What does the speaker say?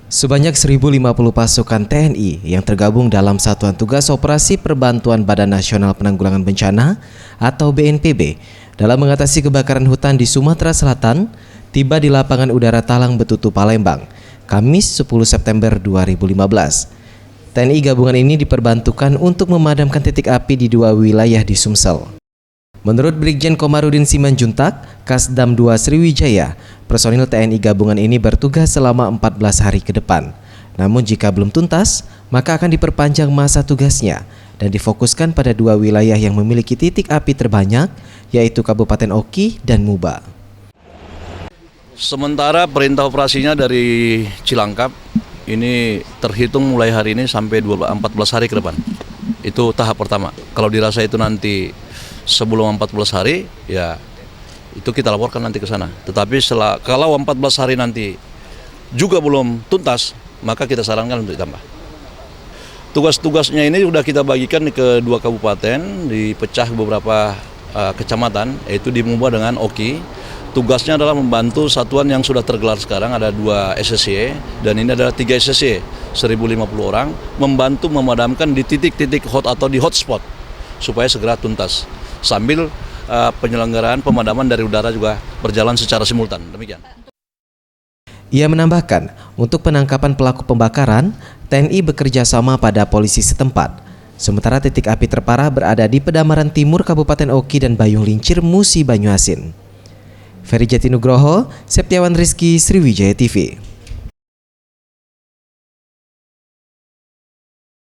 Sebanyak 1.050 pasukan TNI yang tergabung dalam Satuan Tugas Operasi Perbantuan Badan Nasional Penanggulangan Bencana atau BNPB dalam mengatasi kebakaran hutan di Sumatera Selatan tiba di lapangan udara Talang Betutu, Palembang, Kamis 10 September 2015. TNI gabungan ini diperbantukan untuk memadamkan titik api di dua wilayah di Sumsel. Menurut Brigjen Komarudin Simanjuntak, Kasdam 2 Sriwijaya, personil TNI gabungan ini bertugas selama 14 hari ke depan. Namun jika belum tuntas, maka akan diperpanjang masa tugasnya dan difokuskan pada dua wilayah yang memiliki titik api terbanyak, yaitu Kabupaten Oki dan Muba. Sementara perintah operasinya dari Cilangkap ini terhitung mulai hari ini sampai 14 hari ke depan. Itu tahap pertama. Kalau dirasa itu nanti sebelum 14 hari, ya itu kita laporkan nanti ke sana. Tetapi kalau 14 hari nanti juga belum tuntas, maka kita sarankan untuk ditambah. Tugas-tugasnya ini sudah kita bagikan ke dua kabupaten, dipecah beberapa kecamatan, yaitu di Muba dengan Oki. Tugasnya adalah membantu satuan yang sudah tergelar sekarang, ada 2 SSC, dan ini adalah 3 SSC, 1.050 orang, membantu memadamkan di titik-titik hot atau di hotspot, supaya segera tuntas. Sambil penyelenggaraan pemadaman dari udara juga berjalan secara simultan. Demikian. Ia menambahkan, untuk penangkapan pelaku pembakaran, TNI bekerja sama pada polisi setempat. Sementara titik api terparah berada di Pedamaran Timur Kabupaten Oki dan Bayung Lincir, Musi Banyuasin. Ferry Jati Nugroho, Septiawan Rizky, Sriwijaya TV.